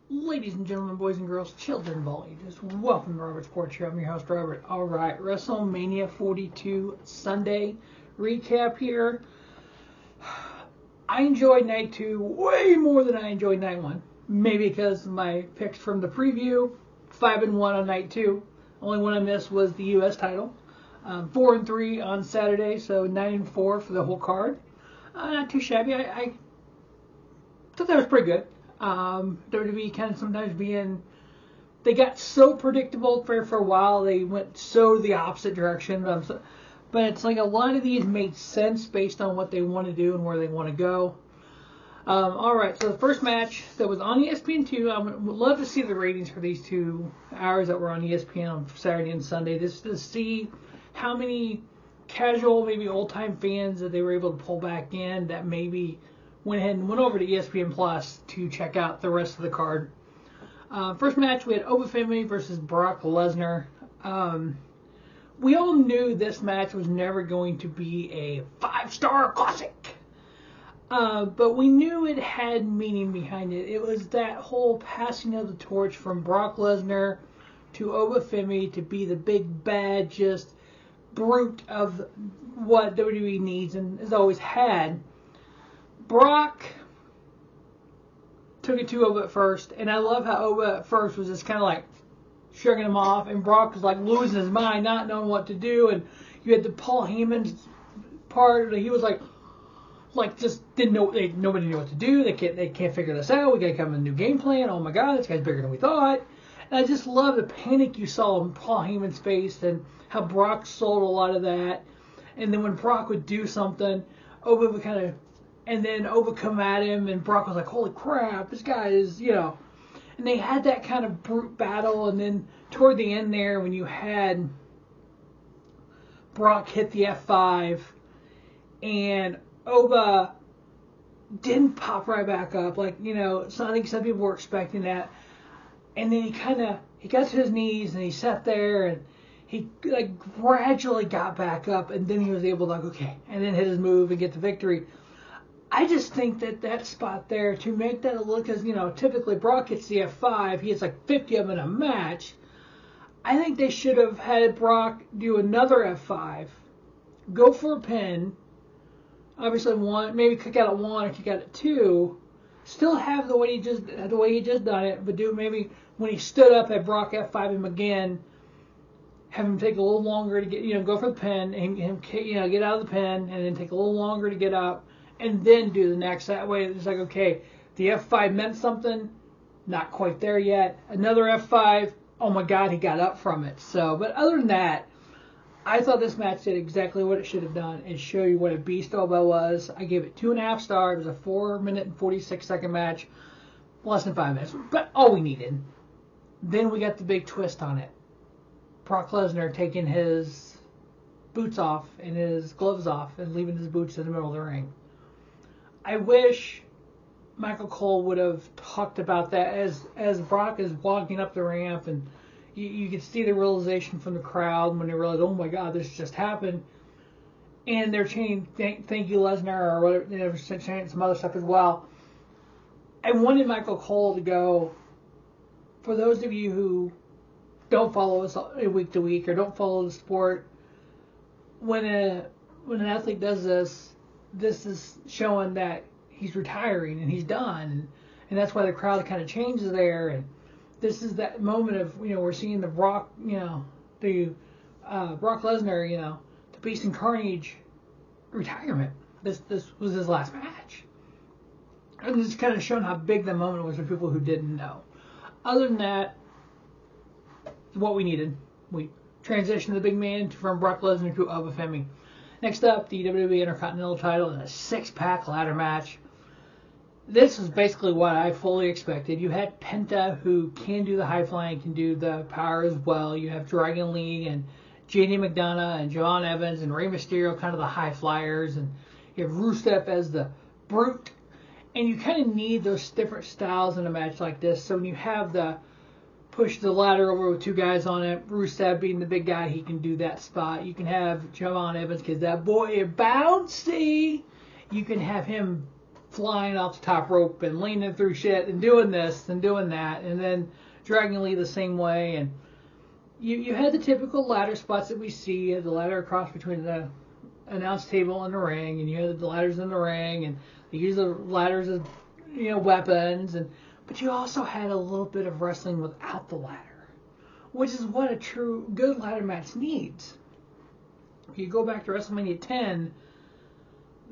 Ladies and gentlemen, boys and girls, children of all ages, welcome to Robert's Porch here. I'm your host, Robert. Alright, WrestleMania 42 Sunday recap here. I enjoyed night 2 way more than I enjoyed night 1. Maybe because of my picks from the preview. 5-1 on night 2. Only one I missed was the U.S. title. 4-3 on Saturday, so 9-4 for the whole card. Not too shabby. I thought that was pretty good. WWE kind of sometimes they got so predictable for a while. They went so the opposite direction. But it's like a lot of these made sense based on what they want to do and where they want to go. Alright, so the first match that was on ESPN2, I would love to see the ratings for these 2 hours that were on ESPN on Saturday and Sunday. Just to see how many casual, maybe old-time fans that they were able to pull back in that maybe went ahead and went over to ESPN Plus to check out the rest of the card. First match, we had Femi versus Brock Lesnar. We all knew this match was never going to be a 5-star classic. But we knew it had meaning behind it. It was that whole passing of the torch from Brock Lesnar to Femi to be the big bad, just brute of what WWE needs and has always had. Brock took it to Oba at first, and I love how Oba at first was just kind of like shrugging him off, and Brock was like losing his mind, not knowing what to do, and you had the Paul Heyman's part, he was like just didn't know, nobody knew what to do, they can't figure this out, we gotta come with a new game plan, oh my god, this guy's bigger than we thought, and I just love the panic you saw in Paul Heyman's face, and how Brock sold a lot of that, and then when Brock would do something, Oba would kind of, and then Oba come at him, and Brock was like, holy crap, this guy is, and they had that kind of brute battle, and then toward the end there, when you had Brock hit the F5, and Oba didn't pop right back up, so I think some people were expecting that, and then he got to his knees, and he sat there, and he gradually got back up, and then he was able to okay, and then hit his move and get the victory. I just think that spot there, to make that look, because, typically Brock hits the F5, he hits 50 of them in a match. I think they should have had Brock do another F5, go for a pin, obviously one, maybe kick out at 1 or kick out at 2, still have the way he just done it, but do maybe when he stood up, have Brock F5 him again, have him take a little longer to get, go for the pin, and him, get out of the pin, and then take a little longer to get up, and then do the next. That way it's okay, the F5 meant something, not quite there yet. Another F5, oh my god, he got up from it. So, but other than that, I thought this match did exactly what it should have done. It showed you what a beast Oba was. I gave it 2.5 stars. It was a 4-minute and 46-second match. Less than 5 minutes. But all we needed. Then we got the big twist on it. Brock Lesnar taking his boots off and his gloves off and leaving his boots in the middle of the ring. I wish Michael Cole would have talked about that as Brock is walking up the ramp, and you could see the realization from the crowd when they realized, oh my god, this just happened. And they're chanting, thank you Lesnar, or whatever, they were chanting some other stuff as well. I wanted Michael Cole to go, for those of you who don't follow us week to week or don't follow the sport, when an athlete does this is showing that he's retiring and he's done, and that's why the crowd kind of changes there. And this is that moment of, we're seeing the Brock, the Brock Lesnar, the Beast and Carnage retirement. This was his last match, and it's kind of shown how big the moment was for people who didn't know. Other than that, what we needed. We transitioned the big man from Brock Lesnar to Femi. Next up, the WWE Intercontinental title in a 6-pack ladder match. This is basically what I fully expected. You had Penta, who can do the high flying, can do the power as well. You have Dragon Lee and Jade, McDonagh and John Evans and Rey Mysterio, kind of the high flyers. And you have Rusev as the brute. And you kind of need those different styles in a match like this. So when you have the push the ladder over with 2 guys on it, Rusev being the big guy, he can do that spot. You can have John Evans, because that boy is bouncy. You can have him flying off the top rope and leaning through shit and doing this and doing that, and then dragging Lee the same way. And you had the typical ladder spots that we see. You had the ladder across between the announce table and the ring, and you had the ladders in the ring, and they use the ladders as weapons, but you also had a little bit of wrestling without the ladder, which is what a true good ladder match needs. If you go back to WrestleMania 10,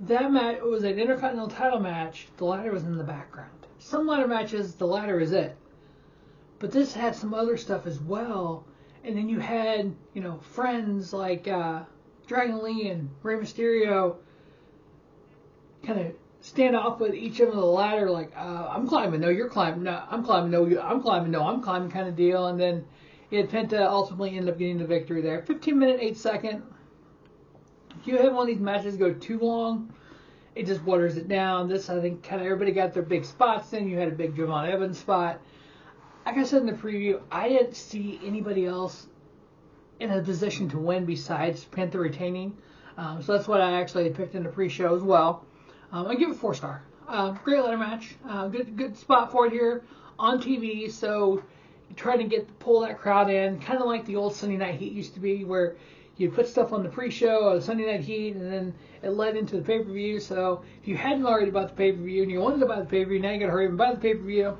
that match was an Intercontinental title match. The ladder was in the background. Some ladder matches, the ladder is it. But this had some other stuff as well. And then you had, friends like Dragon Lee and Rey Mysterio kind of stand off with each of them on the ladder, like, I'm climbing, no, you're climbing, no, I'm climbing, no, I'm climbing, no, I'm climbing kind of deal. And then you had Penta ultimately end up getting the victory there. 15-minute, 8-second. If you have one of these matches go too long, it just waters it down. This, I think, kind of everybody got their big spots in. You had a big Javon Evans spot. Like I said in the preview, I didn't see anybody else in a position to win besides Penta retaining. So that's what I actually picked in the pre-show as well. I give it 4-star. Great ladder match. Good spot for it here on TV. So you try to pull that crowd in, kind of like the old Sunday Night Heat used to be, where you put stuff on the pre-show or the Sunday Night Heat, and then it led into the pay-per-view. So if you hadn't already bought the pay-per-view and you wanted to buy the pay-per-view, now you got to hurry and buy the pay-per-view.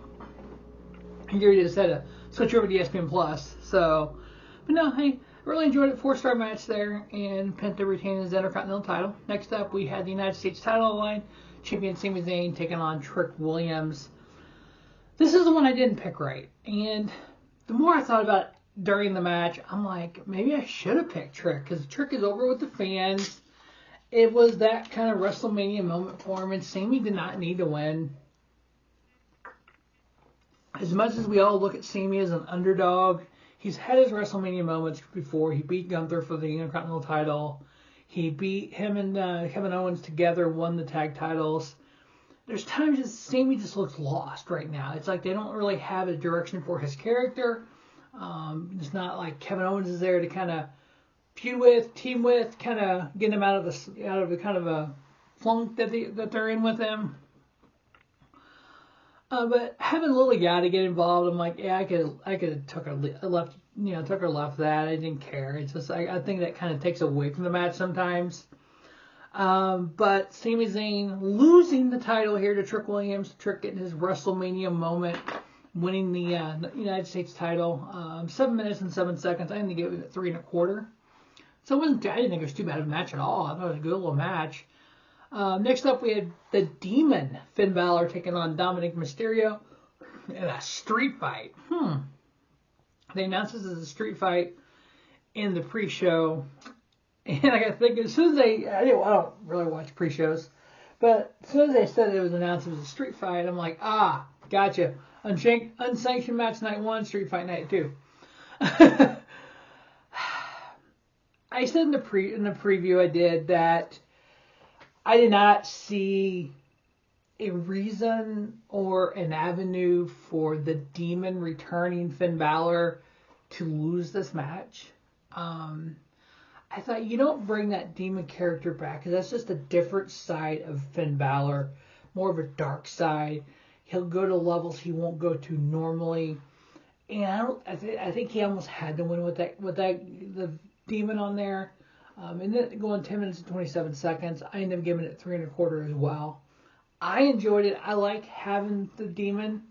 You just had to switch over to ESPN Plus. So, but no, hey, really enjoyed it. 4-star match there, and Penta retaining his Intercontinental title. Next up, we had the United States title on the line. Champion Sami Zayn taking on Trick Williams. This is the one I didn't pick right, and the more I thought about it during the match, I'm like, maybe I should have picked Trick, because Trick is over with the fans. It was that kind of WrestleMania moment for him, and Sami did not need to win. As much as we all look at Sami as an underdog, he's had his WrestleMania moments before. He beat Gunther for the Intercontinental title. He beat him and Kevin Owens together, won the tag titles. There's times that Sami just looks lost right now. It's like they don't really have a direction for his character. It's not like Kevin Owens is there to kind of feud with, team with, kind of get him out of the kind of a flunk that they're in with him. But having Lily Yachty get involved, I'm like, yeah, I could have took her left that. I didn't care. It's just I think that kind of takes away from the match sometimes. But Sami Zayn losing the title here to Trick Williams. Trick getting his WrestleMania moment, winning the United States title. 7 minutes and 7 seconds. I didn't give it 3 1/4. So I didn't think it was too bad of a match at all. I thought it was a good little match. Next up, we had the Demon Finn Balor taking on Dominik Mysterio in a street fight. They announced this as a street fight in the pre-show, and I got to think, as soon as I don't really watch pre-shows, but as soon as they said it was announced as a street fight, I'm like, gotcha. Unsanctioned match night 1, street fight night 2. I said in the preview I did that I did not see a reason or an avenue for the Demon returning Finn Balor to lose this match. I thought, you don't bring that Demon character back, because that's just a different side of Finn Balor, more of a dark side. He'll go to levels he won't go to normally, and I think he almost had to win with the Demon on there. And then going 10 minutes and 27 seconds, I ended up giving it 3 1/4 as well. I enjoyed it. I like having the Demon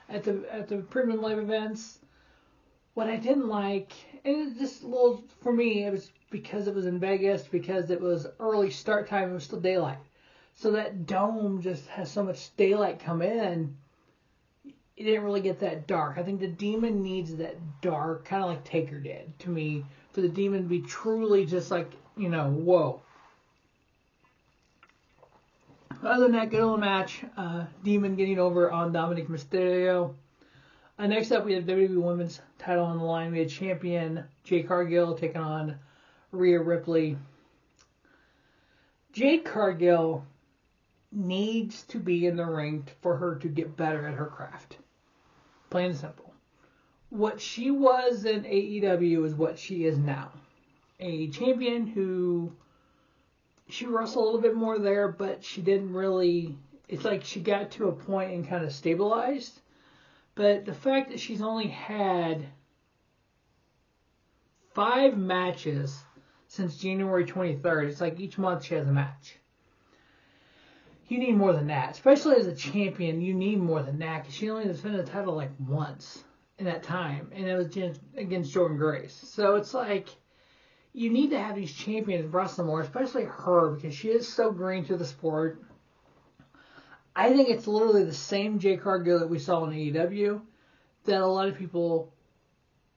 at the premium live events. What I didn't like, and it just a little, for me, it was because it was in Vegas, because it was early start time, it was still daylight. So that dome just has so much daylight come in, it didn't really get that dark. I think the Demon needs that dark, kind of like Taker did to me, for the Demon to be truly just like, whoa. Other than that, good little match. Demon getting over on Dominik Mysterio. Next up, we had WWE Women's title on the line. We had champion Jade Cargill taking on Rhea Ripley. Jade Cargill needs to be in the ring for her to get better at her craft. Plain and simple. What she was in AEW is what she is now. A champion who, she wrestled a little bit more there, but she didn't really it's like she got to a point and kind of stabilized. But the fact that she's only had 5 matches since January 23rd, it's like each month she has a match. You need more than that. Especially as a champion, you need more than that. Because she only defended the title like once in that time. And it was just against Jordan Grace. So it's like, you need to have these champions wrestle more. Especially her, because she is so green to the sport. I think it's literally the same Jade Cargill that we saw in AEW. That a lot of people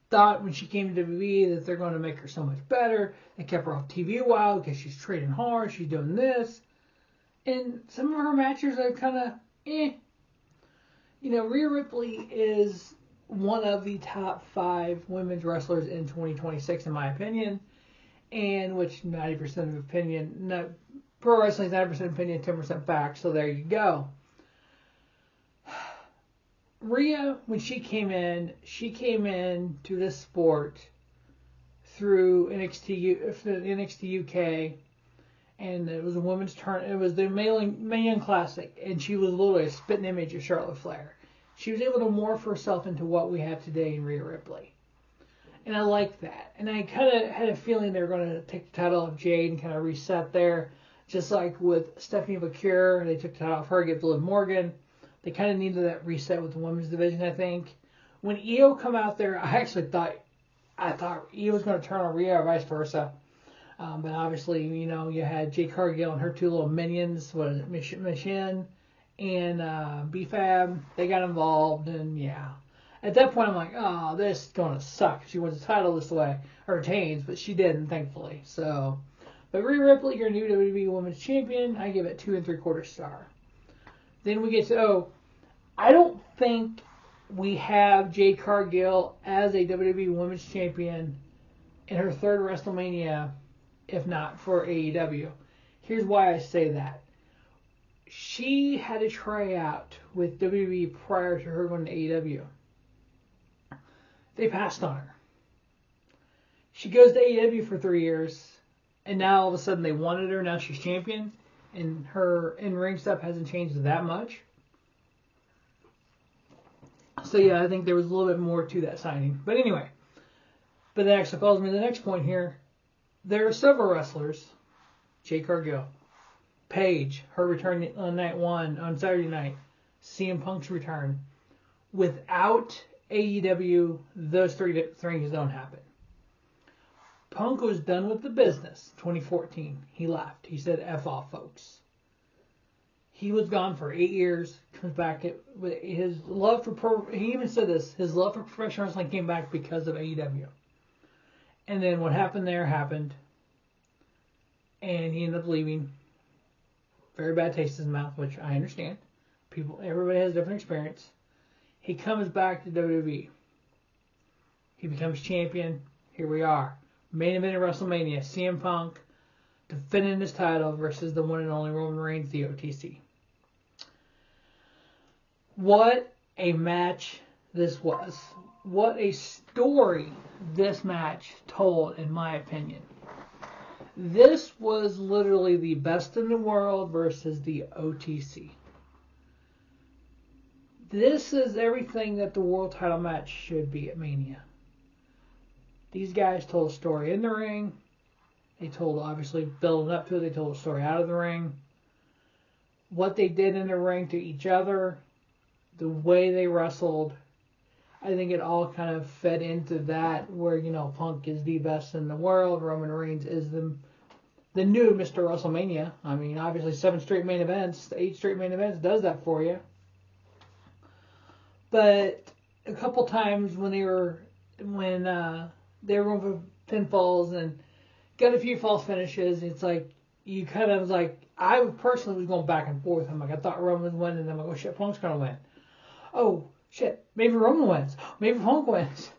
thought when she came to WWE that they're going to make her so much better. They kept her off TV a while because she's training hard. She's doing this. And some of her matches are kind of, eh. You know, Rhea Ripley is one of the top 5 women's wrestlers in 2026, in my opinion. And which 90% of opinion, pro wrestling is 90% opinion, 10% fact. So there you go. Rhea, when she came in to this sport through NXT UK. And it was a women's turn. It was the Mae Young Classic, and she was literally a spitting image of Charlotte Flair. She was able to morph herself into what we have today in Rhea Ripley, and I liked that. And I kind of had a feeling they were going to take the title off Jade and kind of reset there, just like with Stephanie McCure. They took the title off her, gave it to Liv Morgan. They kind of needed that reset with the women's division, I think. When Io come out there, I thought Io was going to turn on Rhea or vice versa. But obviously, you know, you had Jade Cargill and her 2 little minions, what is it, Machine and B-Fab. They got involved, and yeah. At that point, I'm like, oh, this is going to suck. She wins the title this way, or retains, but she didn't, thankfully. So, but Rhea Ripley, your new WWE Women's Champion, I give it 2 3/4 star. Then we get to, I don't think we have Jade Cargill as a WWE Women's Champion in her 3rd WrestleMania, if not for AEW. Here's why I say that. She had a tryout with WWE prior to her going to AEW. They passed on her. She goes to AEW for 3 years, and now all of a sudden they wanted her. Now she's champion, and her in-ring stuff hasn't changed that much. So yeah, I think there was a little bit more to that signing. But anyway, but that actually follows me to the next point here. There are several wrestlers, Jade Cargill, Paige, her return on night 1 on Saturday night, CM Punk's return. Without AEW, those 3 things don't happen. Punk was done with the business 2014. He left. He said, F off, folks. He was gone for 8 years, comes back. His love for he even said this, his love for professional wrestling came back because of AEW. And then what happened there happened. And he ended up leaving. Very bad taste in his mouth, which I understand. Everybody has a different experience. He comes back to WWE. He becomes champion. Here we are. Main event of WrestleMania. CM Punk defending his title versus the one and only Roman Reigns, the OTC. What a match this was. What a story this match told, in my opinion. This was literally the best in the world versus the OTC. This is everything that the world title match should be at Mania. These guys told a story in the ring. They told, obviously, building up to it. They told a story out of the ring. What they did in the ring to each other. The way they wrestled. I think it all kind of fed into that where, you know, Punk is the best in the world. Roman Reigns is the new Mr. WrestleMania. I mean, obviously 7 straight main events, 8 straight main events does that for you. But a couple times when they were going for pinfalls and got a few false finishes, it's like you kind of was like, I personally was going back and forth. I'm like, I thought Roman was winning, and I'm like, oh shit, Punk's gonna win. Oh shit, maybe Roman wins. Maybe Punk wins.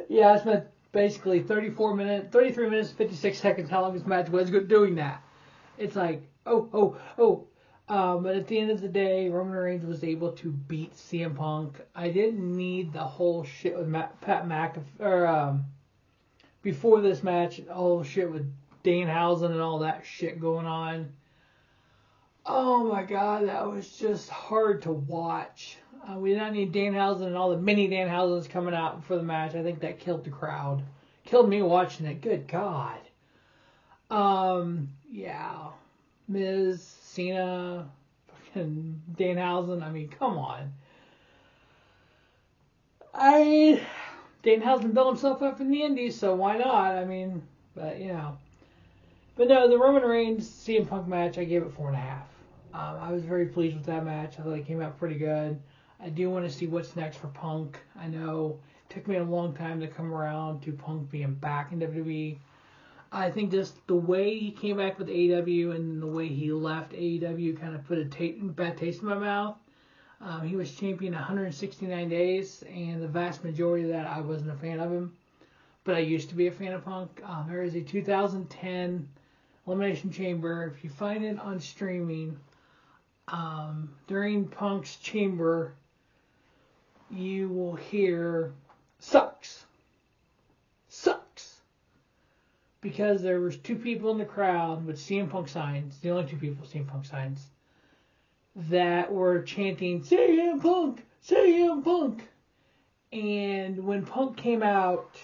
Yeah, I spent basically 33 minutes, 56 seconds, how long this match was doing that. It's like, but at the end of the day, Roman Reigns was able to beat CM Punk. I didn't need the whole shit with Pat McAfee, before this match, all shit with Danhausen and all that shit going on. Oh my God, that was just hard to watch. We did not need Danhausen and all the mini Danhausens coming out for the match. I think that killed the crowd. Killed me watching it. Good God. Yeah. Miz, Cena, fucking Danhausen. I mean, come on. Danhausen built himself up in the Indies, so why not? I mean, but you know. But no, the Roman Reigns CM Punk match, I gave it 4.5. I was very pleased with that match. I thought it came out pretty good. I do want to see what's next for Punk. I know it took me a long time to come around to Punk being back in WWE. I think just the way he came back with AEW and the way he left AEW kind of put a bad taste in my mouth. He was champion 169 days, and the vast majority of that I wasn't a fan of him. But I used to be a fan of Punk. There is a 2010 Elimination Chamber. If you find it on streaming, during Punk's chamber, you will hear sucks. Sucks. Because there was two people in the crowd with CM Punk signs, the only two people with CM Punk signs, that were chanting, CM Punk! CM Punk! And when Punk came out,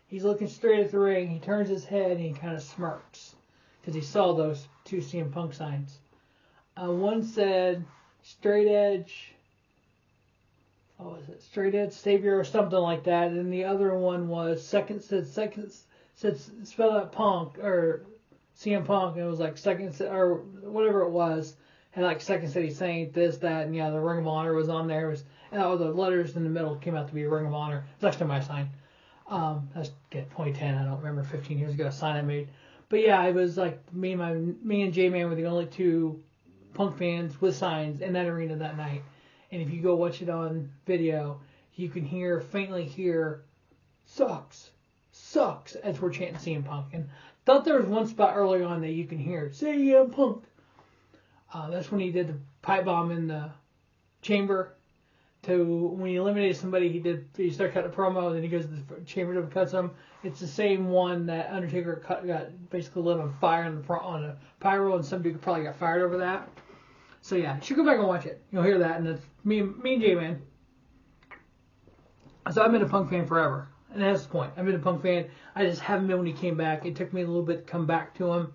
he's looking straight at the ring. He turns his head and he kind of smirks because he saw those two CM Punk signs. One said straight edge, what was it? Straight edge savior or something like that. And the other one was said spell out Punk or CM Punk. And it was like second or whatever it was. And like second city saint, this, that, and yeah, the Ring of Honor was on there. It was, and all the letters in the middle came out to be Ring of Honor. It's actually my sign. That's 2010. I don't remember 15 years ago a sign I made. But yeah, it was like me and J-Man were the only two Punk fans with signs in that arena that night. And if you go watch it on video, you can faintly hear sucks as we're chanting CM Punk. And thought there was one spot early on that you can hear CM Punk. That's when he did the pipe bomb in the chamber. When he eliminated somebody, he started cutting a promo, and then he goes to the chamber to cut some. It's the same one that Undertaker got basically lit on fire on a pyro, and some dude probably got fired over that. So yeah, you should go back and watch it. You'll hear that, and it's me and J-Man. So I've been a Punk fan forever, and that's the point. I've been a Punk fan. I just haven't been when he came back. It took me a little bit to come back to him,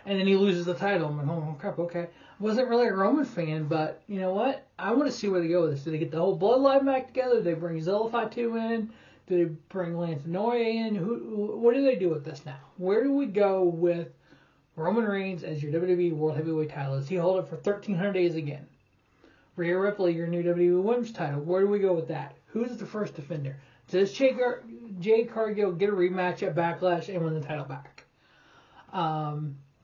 and then he loses the title. I'm like, oh crap, okay. Wasn't really a Roman fan, but you know what? I want to see where they go with this. Do they get the whole bloodline back together? Do they bring Zilla 2 in? Do they bring Lance Noya in? What do they do with this now? Where do we go with Roman Reigns as your WWE World Heavyweight title? Does he hold it for 1,300 days again? Rhea Ripley, your new WWE Women's title. Where do we go with that? Who's the first defender? Does Jade Cargill get a rematch at Backlash and win the title back?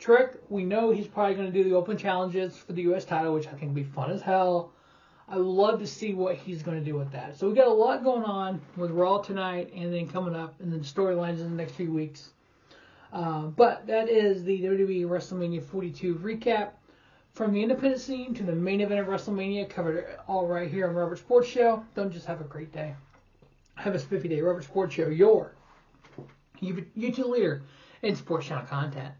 Trick, we know he's probably going to do the open challenges for the U.S. title, which I think will be fun as hell. I would love to see what he's going to do with that. So we got a lot going on with Raw tonight and then coming up, and then storylines in the next few weeks. But that is the WWE WrestleMania 42 recap. From the independent scene to the main event of WrestleMania, covered it all right here on Robert Sports Show. Don't just have a great day. Have a spiffy day. Robert Sports Show, your YouTube leader in sports channel content.